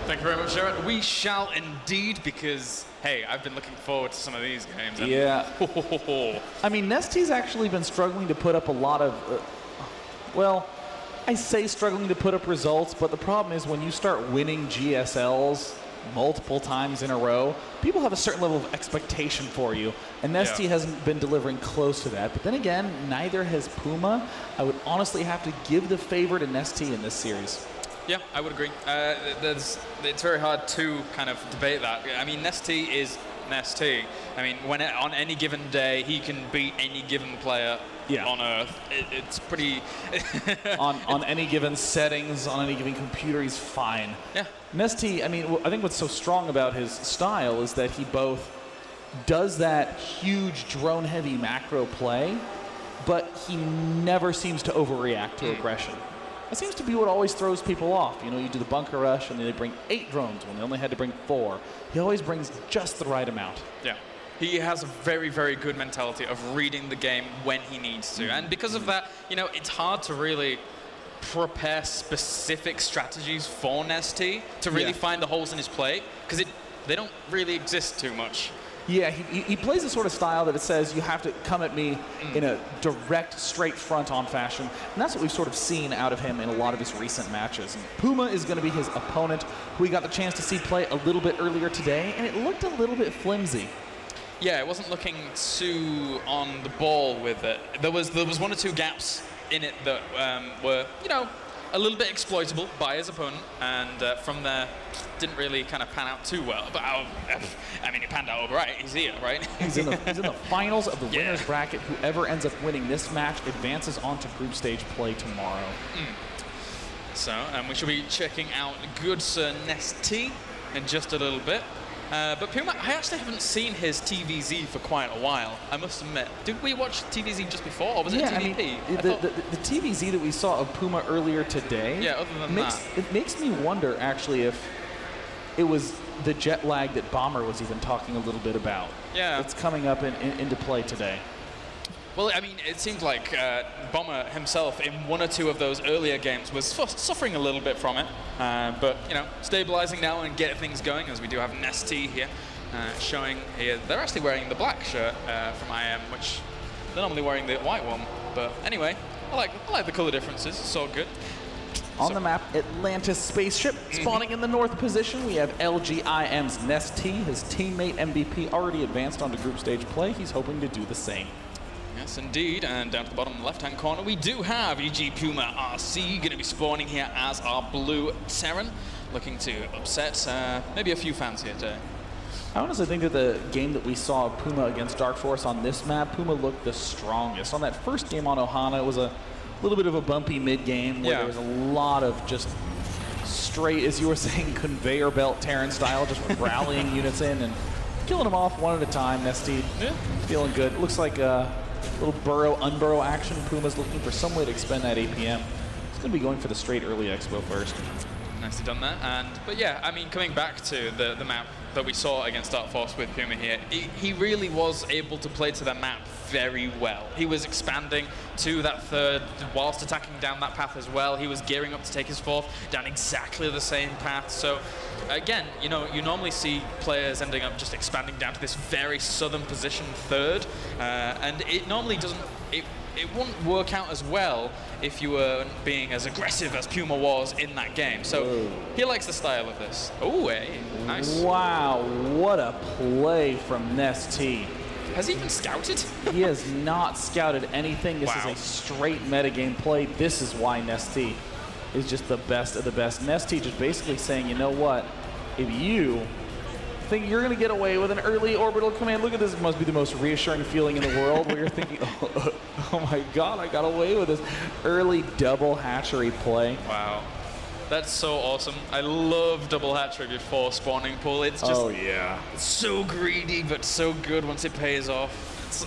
Thank you very much, Jared. We shall indeed, because, hey, I've been looking forward to some of these games. Yeah. I mean, NesTea's actually been struggling to put up a lot of, well, I say struggling to put up results, but the problem is when you start winning GSLs multiple times in a row, people have a certain level of expectation for you, and NesTea hasn't been delivering close to that. But then again, neither has PuMa. I would honestly have to give the favor to NesTea in this series. Yeah, I would agree. It's very hard to kind of debate that. I mean, NesTea is NesTea. I mean, on any given day, he can beat any given player on Earth. It's pretty... on any given settings, on any given computer, he's fine. Yeah. NesTea, I mean, I think what's so strong about his style is that he both does that huge drone-heavy macro play, but he never seems to overreact to aggression. That seems to be what always throws people off. You know, you do the bunker rush, and then they bring 8 drones when they only had to bring 4. He always brings just the right amount. Yeah. He has a very, very good mentality of reading the game when he needs to. And because of that, you know, it's hard to really prepare specific strategies for NesTea to really find the holes in his play, because they don't really exist too much. Yeah, he plays a sort of style that it says you have to come at me in a direct, straight front-on fashion. And that's what we've sort of seen out of him in a lot of his recent matches. And PuMa is going to be his opponent, who we got the chance to see play a little bit earlier today, and it looked a little bit flimsy. Yeah, it wasn't looking too on the ball with it. There was 1 or 2 gaps in it that were, you know, a little bit exploitable by his opponent, and from there, didn't really kind of pan out too well. But I mean, it panned out all right. He's here, right? He's in the finals of the winner's bracket. Whoever ends up winning this match advances on to group stage play tomorrow. So, we shall be checking out good Sir NesTea in just a little bit. But PuMa, I actually haven't seen his TVZ for quite a while, I must admit. Did we watch TVZ just before, or was it TVP? I mean, the TVZ that we saw of PuMa earlier today, other than that, it makes me wonder, actually, if it was the jet lag that Bomber was even talking a little bit about. Yeah. It's coming up into play today. Well, I mean, it seemed like Bomber himself in 1 or 2 of those earlier games was suffering a little bit from it. But, you know, stabilizing now and getting things going, as we do have NesTea here showing here. They're actually wearing the black shirt from IEM, which they're normally wearing the white one. But anyway, I like the color differences. It's all good. On the map, Atlantis spaceship spawning in the north position. We have LGIM's NesTea. His teammate MVP already advanced onto group stage play. He's hoping to do the same. Yes, indeed. And down to the bottom left-hand corner, we do have EG PuMa RC going to be spawning here as our blue Terran, looking to upset maybe a few fans here today. I honestly think that the game that we saw of PuMa against Dark Force on this map, PuMa looked the strongest. On that first game on Ohana, it was a little bit of a bumpy mid-game where there was a lot of just straight, as you were saying, conveyor belt Terran style, just rallying units in and killing them off one at a time. NesTea feeling good. It looks like little burrow-unburrow action. PuMa's looking for some way to expend that APM. He's going to be going for the straight early expo first. Nicely done that. But yeah, I mean, coming back to the map that we saw against Dark Force with PuMa here, he really was able to play to the map very well. He was expanding to that third whilst attacking down that path as well. He was gearing up to take his fourth down exactly the same path. So again, you know, you normally see players ending up just expanding down to this very southern position third, and it normally doesn't, it wouldn't work out as well if you weren't being as aggressive as PuMa was in that game. So he likes the style of this. Oh, hey, nice. Wow, what a play from NesTea. Has he even scouted? He has not scouted anything. This is a straight metagame play. This is why NesTea is just the best of the best. NesTea just basically saying, you know what, if you think you're going to get away with an early orbital command, look at this. It must be the most reassuring feeling in the world where you're thinking, oh my God, I got away with this early double hatchery play. Wow. That's so awesome. I love double hatchery before spawning pool. It's just so greedy, but so good once it pays off. It's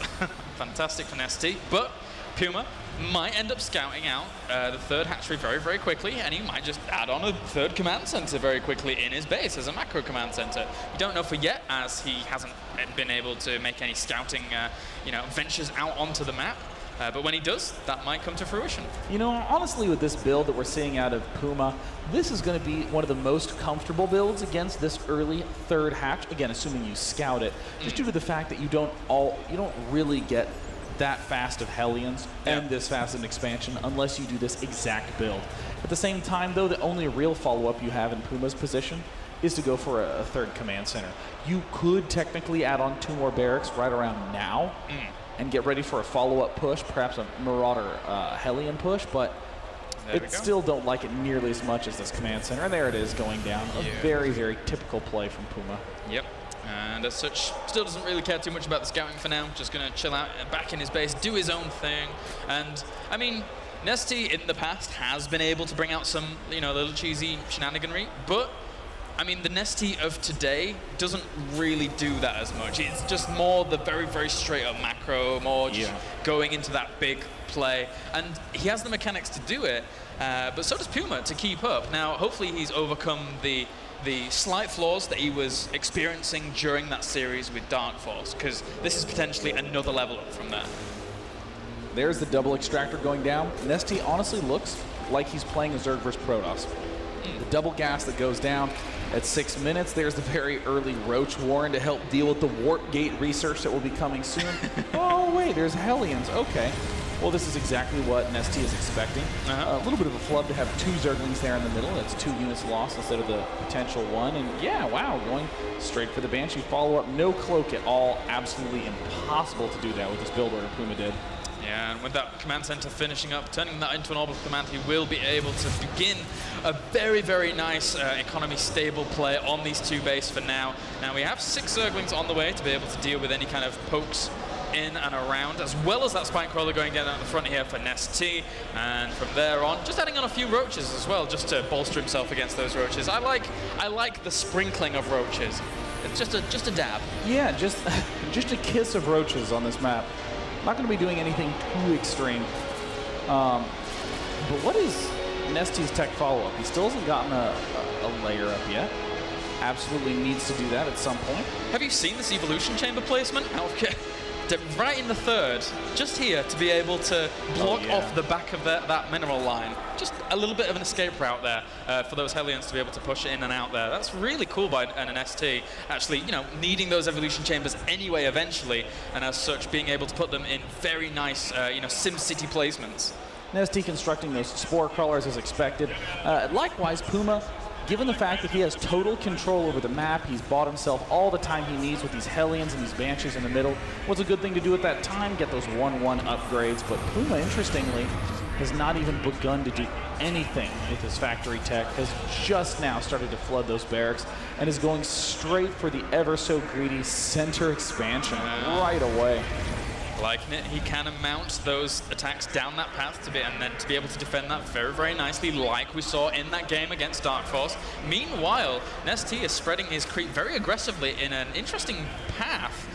fantastic for NesTea. But PuMa might end up scouting out the third hatchery very, very quickly, and he might just add on a third command center very quickly in his base as a macro command center. We don't know for yet, as he hasn't been able to make any scouting, you know, ventures out onto the map. But when he does, that might come to fruition. You know, honestly, with this build that we're seeing out of PuMa, this is going to be one of the most comfortable builds against this early third hatch. Again, assuming you scout it, just due to the fact that you don't really get that fast of Hellions and this fast of an expansion unless you do this exact build. At the same time, though, the only real follow-up you have in PuMa's position is to go for a third command center. You could technically add on 2 more barracks right around now and get ready for a follow-up push, perhaps a Marauder Hellion push, but it still don't like it nearly as much as this command center. And there it is going down. A very, very typical play from PuMa. Yep. And as such, still doesn't really care too much about the scouting for now. Just going to chill out back in his base, do his own thing. And, I mean, NesTea in the past has been able to bring out some, little cheesy shenaniganry, but I mean, the NesTea of today doesn't really do that as much. It's just more the very, very straight up macro, more just going into that big play. And he has the mechanics to do it, but so does PuMa to keep up. Now, hopefully he's overcome the slight flaws that he was experiencing during that series with Dark Force, because this is potentially another level up from there. There's the double extractor going down. NesTea honestly looks like he's playing a Zerg versus Protoss. The double gas that goes down at 6 minutes. There's the very early Roach Warren to help deal with the Warp Gate research that will be coming soon. Oh, wait, there's Hellions. Okay. Well, this is exactly what NesTea is expecting. A little bit of a flub to have 2 Zerglings there in the middle. That's 2 units lost instead of the potential 1. And yeah, wow, going straight for the Banshee follow-up. No cloak at all. Absolutely impossible to do that with this build order PuMa did. Yeah, and with that command center finishing up, turning that into an orbital command, he will be able to begin a very, very nice economy stable play on these 2 bases for now. Now we have 6 Zerglings on the way to be able to deal with any kind of pokes in and around, as well as that Spine Crawler going down at the front here for NesTea. And from there on, just adding on a few Roaches as well, just to bolster himself against those Roaches. I like the sprinkling of Roaches. It's just a dab. Yeah, just a kiss of Roaches on this map. Not going to be doing anything too extreme. But what is NesTea's tech follow-up? He still hasn't gotten a layer up yet. Absolutely needs to do that at some point. Have you seen this evolution chamber placement? Okay. Right in the third, just here to be able to block off the back of that mineral line. Just a little bit of an escape route there for those Hellions to be able to push in and out there. That's really cool by an NesTea, actually, needing those evolution chambers anyway eventually, and as such being able to put them in very nice, SimCity placements. NesTea constructing those spore crawlers as expected. Likewise, PuMa, given the fact that he has total control over the map, he's bought himself all the time he needs with these Hellions and these Banshees in the middle. What's a good thing to do at that time? Get those 1-1 upgrades. But PuMa, interestingly, has not even begun to do anything with his factory tech, has just now started to flood those barracks, and is going straight for the ever-so greedy center expansion right away. Liking it, he can mount those attacks down that path and then to be able to defend that very, very nicely, like we saw in that game against Dark Force. Meanwhile, NesTea is spreading his creep very aggressively in an interesting path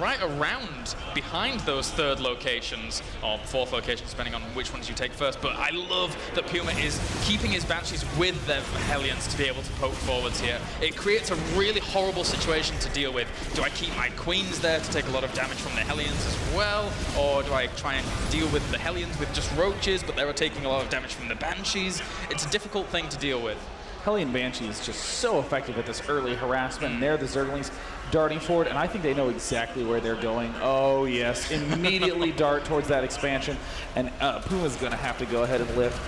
right around behind those 3rd locations, or 4th locations, depending on which ones you take first. But I love that PuMa is keeping his Banshees with their Hellions to be able to poke forwards here. It creates a really horrible situation to deal with. Do I keep my Queens there to take a lot of damage from the Hellions as well, or do I try and deal with the Hellions with just Roaches, but they were taking a lot of damage from the Banshees? It's a difficult thing to deal with. Hellion Banshee is just so effective at this early harassment, and there the Zerglings darting forward, and I think they know exactly where they're going. Oh, yes, immediately dart towards that expansion, and PuMa's going to have to go ahead and lift.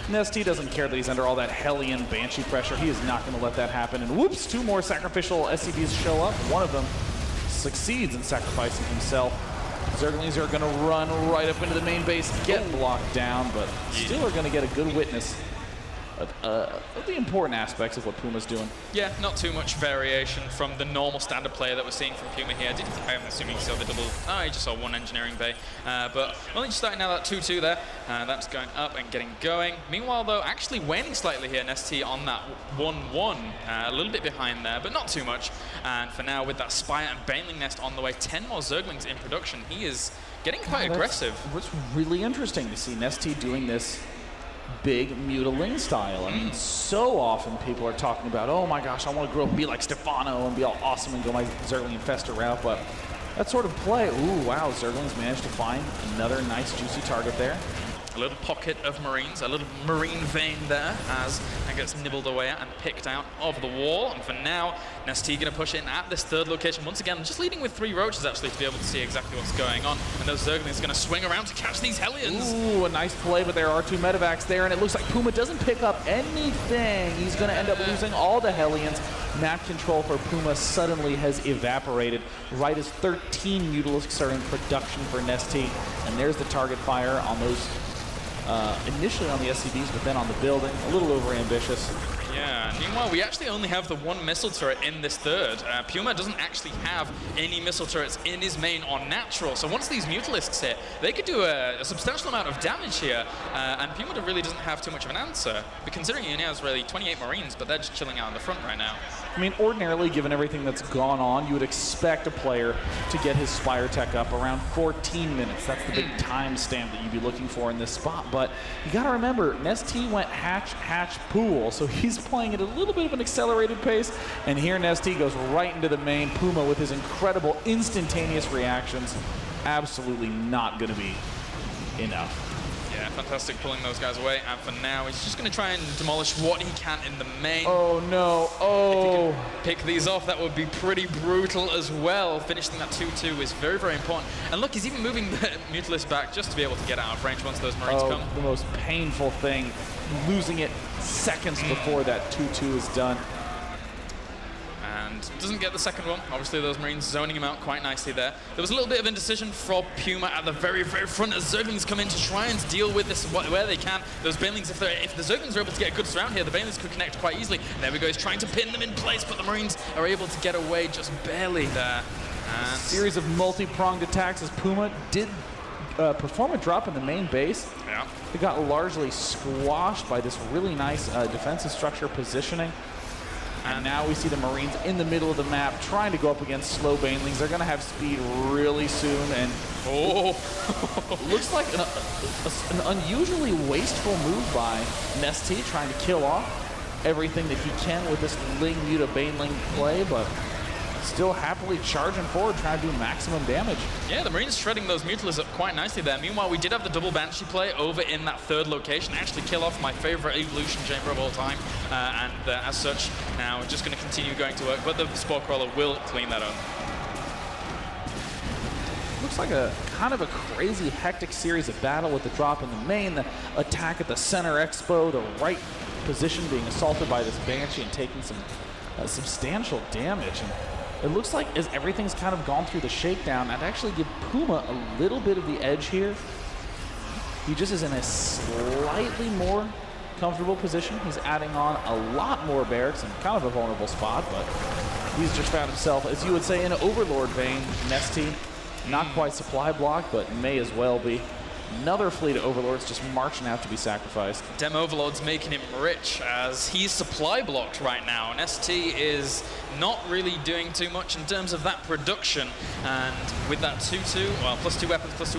NesTea doesn't care that he's under all that Hellion Banshee pressure. He is not going to let that happen, and whoops, 2 more sacrificial SCVs show up. One of them succeeds in sacrificing himself. Zerglings are going to run right up into the main base, get blocked down, but still are going to get a good witness of the important aspects of what PuMa's doing. Yeah, not too much variation from the normal standard player that we're seeing from PuMa here. I'm assuming you saw the double. Oh, you just saw 1 engineering bay. But only just starting now that 2-2 there. That's going up and getting going. Meanwhile, though, actually waning slightly here, NesTea on that 1-1. A little bit behind there, but not too much. And for now, with that Spire and Baneling Nest on the way, 10 more Zerglings in production. He is getting quite aggressive. It's really interesting to see NesTea doing this big Mutaling style. I mean, so often people are talking about, oh my gosh, I want to grow up and be like Stefano and be all awesome and go my Zergling Infestor route, but that sort of play. Ooh, wow, Zerglings managed to find another nice juicy target there. A little pocket of Marines, a little Marine vein there as that gets nibbled away at and picked out of the wall. And for now, NesTea going to push in at this third location once again, just leading with 3 roaches actually to be able to see exactly what's going on. And those Zerglings going to swing around to catch these Hellions. Ooh, a nice play, but there are 2 medevacs there, and it looks like PuMa doesn't pick up anything. He's going to end up losing all the Hellions. Map control for PuMa suddenly has evaporated right as 13 Mutalisks are in production for NesTea. And there's the target fire on those initially on the SCVs, but then on the building. A little over-ambitious. Yeah, meanwhile, we actually only have the 1 missile turret in this third. PuMa doesn't actually have any missile turrets in his main on natural, so once these Mutalisks hit, they could do a substantial amount of damage here, and PuMa really doesn't have too much of an answer, but considering he only has really 28 Marines, but they're just chilling out in the front right now. I mean, ordinarily, given everything that's gone on, you would expect a player to get his Spire Tech up around 14 minutes. That's the big time stamp that you'd be looking for in this spot. But you got to remember, NesTea went hatch, hatch, pool, so he's playing at a little bit of an accelerated pace. And here NesTea goes right into the main. PuMa with his incredible instantaneous reactions. Absolutely not going to be enough. Yeah, fantastic pulling those guys away, and for now, he's just going to try and demolish what he can in the main. Oh, no. Oh. If he can pick these off, that would be pretty brutal as well. Finishing that 2-2 is very, very important. And look, he's even moving the Mutalist back just to be able to get out of range once those Marines come. The most painful thing, losing it seconds before that 2-2 is done. And doesn't get the second one. Obviously, those Marines zoning him out quite nicely there. There was a little bit of indecision from PuMa at the very, very front as Zerglings come in to try and deal with this where they can. Those Banelings, if the Zerglings are able to get a good surround here, the Banelings could connect quite easily. And there we go, he's trying to pin them in place, but the Marines are able to get away just barely there. And a series of multi-pronged attacks as PuMa did perform a drop in the main base. Yeah. It got largely squashed by this really nice defensive structure positioning. And now we see the Marines in the middle of the map trying to go up against slow Banelings. They're going to have speed really soon, and looks like an unusually wasteful move by NesTea, trying to kill off everything that he can with this Ling Muta Baneling play, but still happily charging forward, trying to do maximum damage. Yeah, the Marines shredding those Mutalisks up quite nicely there. Meanwhile, we did have the double Banshee play over in that third location, actually kill off my favorite evolution chamber of all time, and as such, now just going to continue going to work, but the Spore Crawler will clean that up. Looks like a kind of a crazy, hectic series of battle with the drop in the main, the attack at the center expo, the right position being assaulted by this Banshee and taking some substantial damage. And it looks like as everything's kind of gone through the shakedown, I'd actually give PuMa a little bit of the edge here. He just is in a slightly more comfortable position. He's adding on a lot more barracks in kind of a vulnerable spot, but he's just found himself, as you would say, in an Overlord vein. NesTea, not quite supply block, but may as well be. Another fleet of Overlords just marching out to be sacrificed. Dem Overlord's making him rich as he's supply blocked right now. NesTea is not really doing too much in terms of that production. And with that 2-2, well, plus two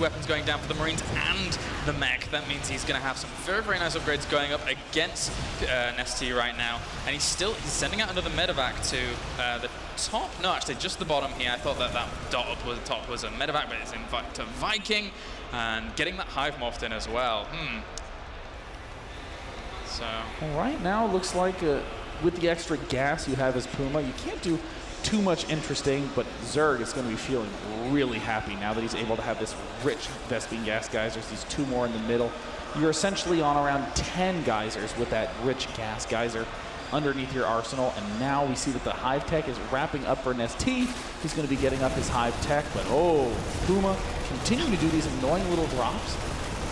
weapons going down for the Marines and the mech, that means he's going to have some very, very nice upgrades going up against NesTea right now. And he's sending out another medevac to the top. No, actually, just the bottom here. I thought that dot up was the top was a medevac, but it's in fact a Viking. And getting that Hive morphed in as well. So well, right now, it looks like with the extra gas you have as PuMa, you can't do too much interesting, but Zerg is going to be feeling really happy now that he's able to have this rich Vespene gas geysers, these 2 more in the middle. You're essentially on around 10 geysers with that rich gas geyser underneath your arsenal, and now we see that the Hive Tech is wrapping up for NesTea. He's going to be getting up his Hive Tech, but PuMa continuing to do these annoying little drops.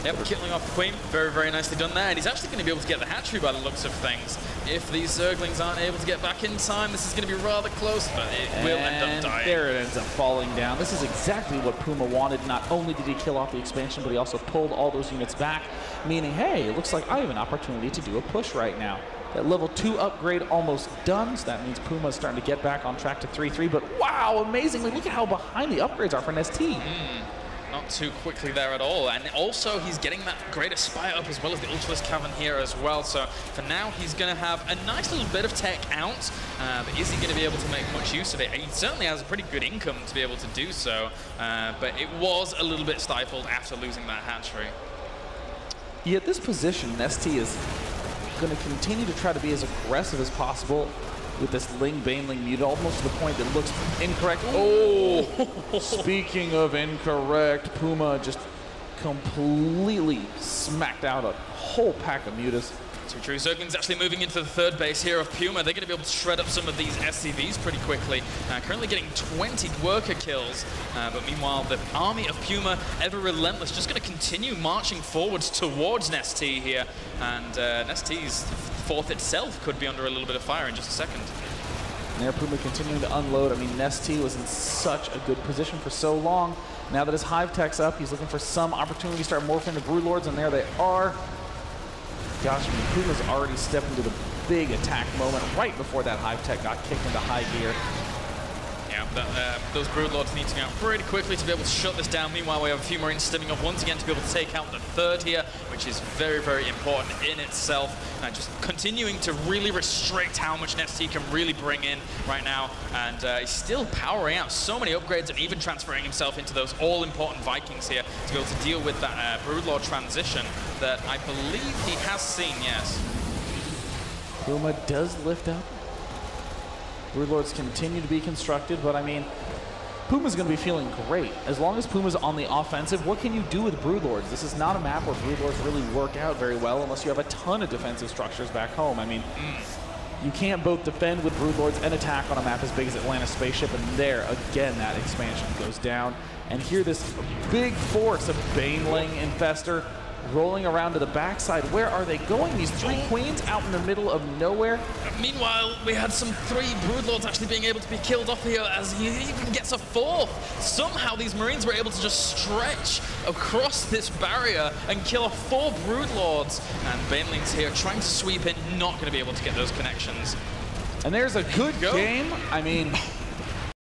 Yep, killing off the Queen. Very, very nicely done there. And he's actually going to be able to get the hatchery by the looks of things. If these Zerglings aren't able to get back in time, this is going to be rather close, but it will end up dying. There it ends up falling down. This is exactly what PuMa wanted. Not only did he kill off the expansion, but he also pulled all those units back, meaning, hey, it looks like I have an opportunity to do a push right now. That level 2 upgrade almost done, so that means PuMa is starting to get back on track to 3-3. But wow, amazingly, look at how behind the upgrades are for NesTea. not too quickly there at all. And also, he's getting that Greater Spire up as well as the Ultralisk Cavern here as well. So for now, he's going to have a nice little bit of tech out. But is he going to be able to make much use of it? He certainly has a pretty good income to be able to do so. But it was a little bit stifled after losing that hatchery. Yeah, at this position, NesTea is going to continue to try to be as aggressive as possible with this Ling Baneling mute, almost to the point that looks incorrect. Oh, speaking of incorrect, PuMa just completely smacked out a whole pack of mutas. Two True Zerglings actually moving into the third base here of PuMa. They're going to be able to shred up some of these SCVs pretty quickly. Currently getting 20 worker kills. But meanwhile, the army of PuMa, ever relentless, just going to continue marching forwards towards NesTea here. And NesTea's fort itself could be under a little bit of fire in just a second. And there, PuMa continuing to unload. I mean, NesTea was in such a good position for so long. Now that his Hive Tech's up, he's looking for some opportunity to start morphing the Broodlords, and there they are. Gosh, I mean, PuMa's already stepped into the big attack moment right before that Hive Tech got kicked into high gear. Yeah, those Broodlords need to go out pretty quickly to be able to shut this down. Meanwhile, we have a few Marines stepping up once again to be able to take out the third here, which is very, very important in itself. Just continuing to really restrict how much NesTea can really bring in right now. And he's still powering out so many upgrades and even transferring himself into those all-important Vikings here to be able to deal with that Broodlord transition that I believe he has seen, yes. PuMa does lift up. Broodlords continue to be constructed, but I mean, PuMa's going to be feeling great. As long as PuMa's on the offensive, what can you do with Broodlords? This is not a map where Broodlords really work out very well unless you have a ton of defensive structures back home. I mean, you can't both defend with Broodlords and attack on a map as big as Atlantis Spaceship, and there, again, that expansion goes down. And here, this big force of Baneling Infestor rolling around to the backside. Where are they going? These three queens out in the middle of nowhere. Meanwhile, we had some three Broodlords actually being able to be killed off here as he even gets a fourth. Somehow these Marines were able to just stretch across this barrier and kill off 4 Broodlords. And Baneling's here trying to sweep in, not going to be able to get those connections. And there's a good game. I mean,